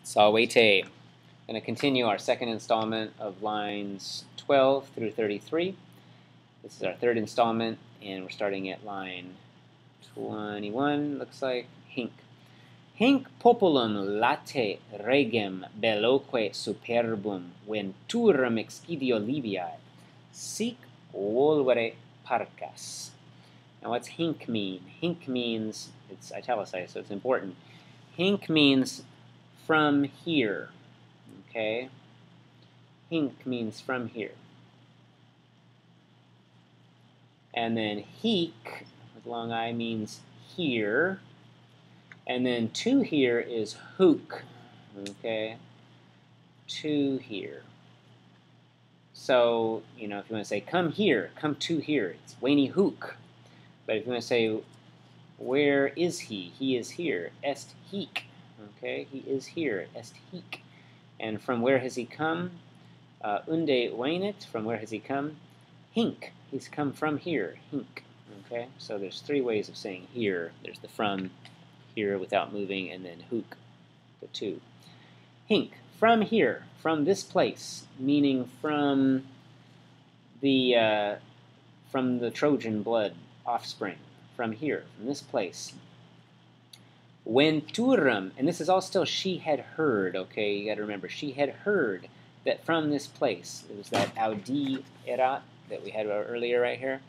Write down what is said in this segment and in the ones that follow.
Salvete. Going to continue our second installment of lines 12 through 33. This is our third installment, and we're starting at line 21, looks like. Hinc. Hinc populum late regem belloque superbum venturum excidio Liviae, sic volvere parcas. Now what's hinc mean? Hinc means, it's italicized, so it's important. Hinc means from here, okay? Hinc means from here. And then heek, with long I, means here. And then to here is hook, okay? To here. So, if you want to say come here, come to here, it's Weni hook. But if you want to say where is he? He is here. Est heek. Okay, he is here. Est heek. And from where has he come? Unde venit. From where has he come? Hinc. He's come from here. Hinc. Okay, so there's three ways of saying here. There's the from, here without moving, and then hook, the to. Hinc. From here. From this place. Meaning from the Trojan blood offspring. From here. From this place. Venturum, and this is all still she had heard, okay? You got to remember, she had heard that from this place. It was that audi erat that we had earlier right here.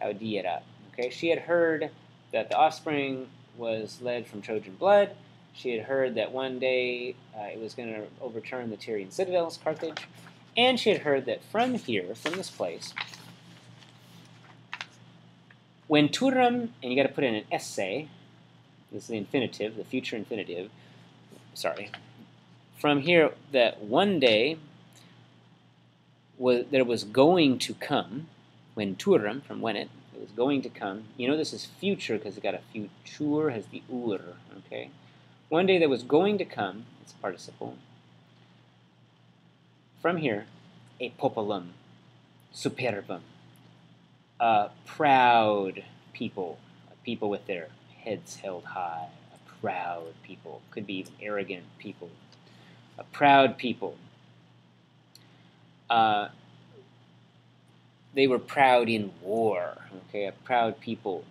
Audi erat, okay? She had heard that the offspring was led from Trojan blood. She had heard that one day it was going to overturn the Tyrian citadels, Carthage. And she had heard that from here, from this place, venturum, and you got to put in an esse. This is the infinitive, the future infinitive. Sorry. From here, that one day there was going to come, venturum, from when it was going to come. You know this is future because it got a future, has the ur, okay? One day there was going to come, it's participle. From here, a populum, superbum, a proud people, people with their heads held high, a proud people, could be even arrogant people, a proud people. They were proud in war, okay, a proud people,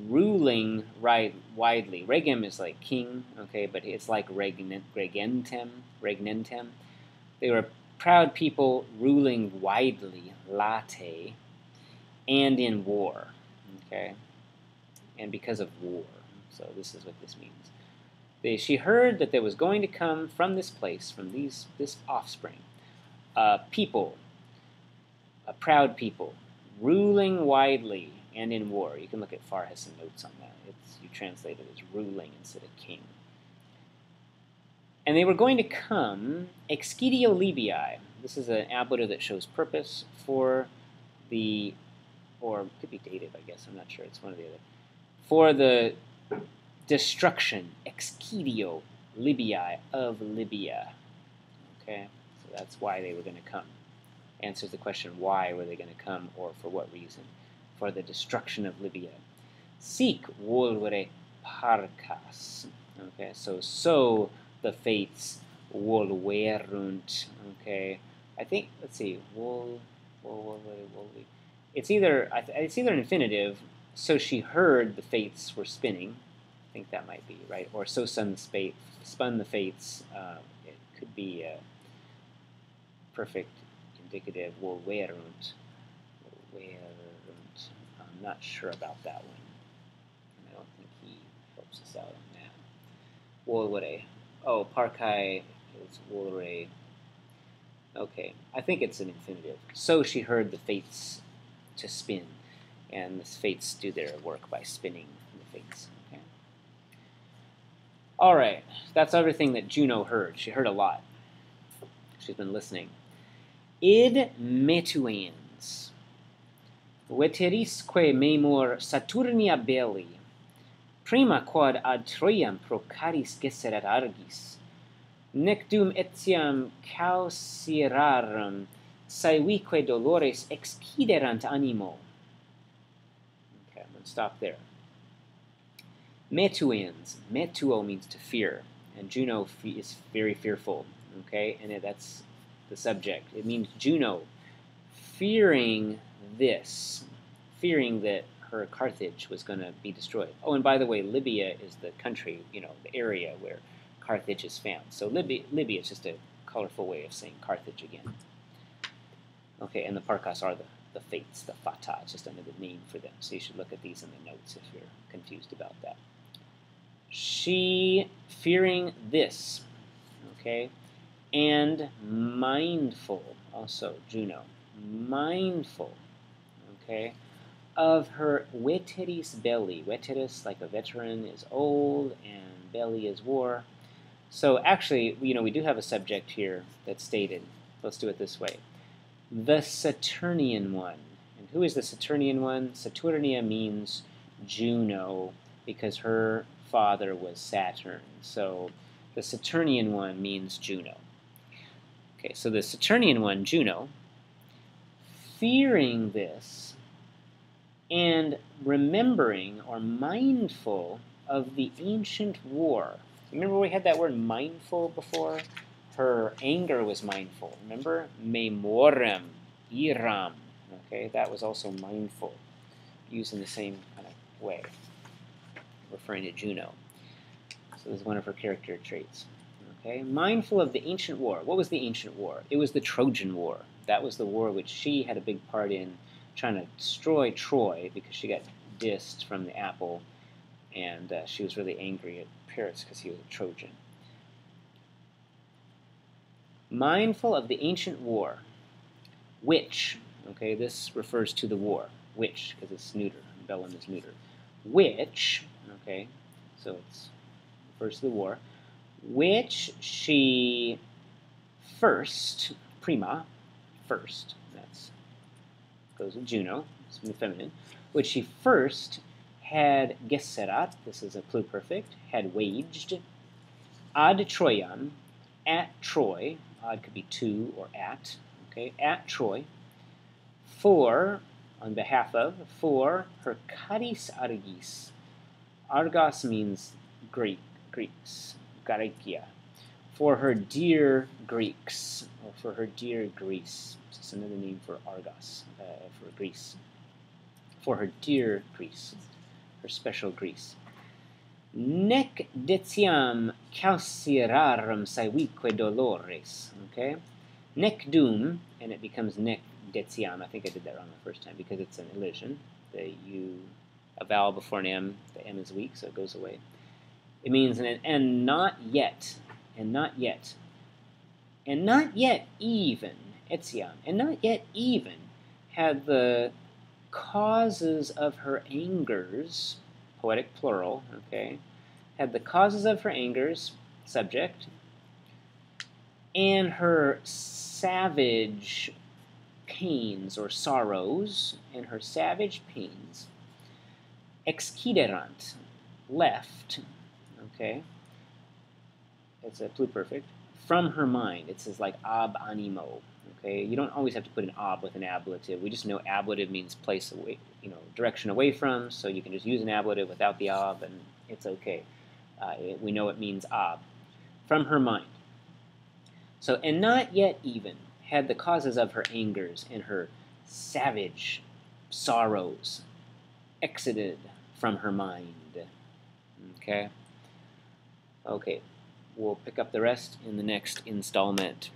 ruling widely. Regem is like king, okay, but it's like regentem. They were proud people ruling widely, late, and in war, okay. And because of war. So this is what this means. She heard that there was going to come from this place, from this offspring, people, a proud people, ruling widely and in war. You can look at Farr has some notes on that. You translate it as ruling instead of king. And they were going to come excidio Liviae. This is an ablative that shows purpose for the, or it could be dative, I guess. I'm not sure. It's one or the other. For the destruction, excidio Libiae, of Libya. Okay, so that's why they were going to come. Answers the question, why were they going to come, or for what reason? For the destruction of Libya. Sic volvere parcas. Okay, so the fates volverunt. Okay, I think, let's see, it's either an infinitive. So she heard the fates were spinning. I think that might be, right? Or so spun the fates. It could be a perfect indicative. Volverunt. I'm not sure about that one. I don't think he helps us out on that. Volvere. Oh, parcae is volvere. Okay, I think it's an infinitive. So she heard the fates to spin. And the fates do their work by spinning the fates. Okay. All right, that's everything that Juno heard. She heard a lot. She's been listening. Id metuans, veterisque memor Saturnia belli, prima quod ad Troiam procaris gesserat argis, nec dum etiam causirarum saevique dolores exciderant animo. Stop there. Metuans. Metuo means to fear. and Juno is very fearful. Okay, and that's the subject. It means Juno fearing this, fearing that her Carthage was going to be destroyed. Oh, and by the way, Libya is the country, the area where Carthage is found. So Libya is just a colorful way of saying Carthage again. Okay, and the Parkas are the fates, the Fata. It's just another name for them. So you should look at these in the notes if you're confused about that. She fearing this, okay, and mindful, also Juno, mindful, okay, of her veteris belli. Veteris, like a veteran, is old, and belli is war. So actually, we do have a subject here that's stated. Let's do it this way. The Saturnian one. And who is the Saturnian one? Saturnia means Juno, because her father was Saturn. So the Saturnian one means Juno. Okay, so the Saturnian one, Juno, fearing this and remembering or mindful of the ancient war. Remember we had that word mindful before? Her anger was mindful. Remember? Memorem, iram. Okay, that was also mindful, used in the same kind of way, referring to Juno. So this is one of her character traits. Okay, mindful of the ancient war. What was the ancient war? It was the Trojan War. That was the war which she had a big part in, trying to destroy Troy because she got dissed from the apple, and she was really angry at Paris because he was a Trojan. Mindful of the ancient war, which, okay, this refers to the war, which, because it's neuter, bellum is neuter, which, okay, so it refers to the war, which she first, prima, first, that's goes with Juno, it's from the feminine, which she first had gesserat, this is a pluperfect, had waged, ad Troian, at Troy, ad could be to or at, okay, at Troy, for, on behalf of, for her charis argis. Argos means Greeks, Graecia. For her dear Greeks, or for her dear Greece. It's another name for Argos, for Greece. For her dear Greece, her special Greece. Nec detiam calcirarum saevique dolores. Okay? Nec dum, and it becomes nec detiam. I think I did that wrong the first time because it's an elision. A vowel before an M, the M is weak, so it goes away. It means and not yet, and not yet, and not yet even, etiam, and not yet even had the causes of her angers, poetic plural, okay, had the causes of her angers, subject, and her savage pains or sorrows, and her savage pains, exciderant, left, okay, it's a pluperfect, from her mind. It says like ab animo, okay. You don't always have to put an ab with an ablative. We just know ablative means place away, direction away from, so you can just use an ablative without the ab, and it's okay. We know it means ab. From her mind. So, and not yet even had the causes of her angers and her savage sorrows exited from her mind. Okay? Okay, we'll pick up the rest in the next installment.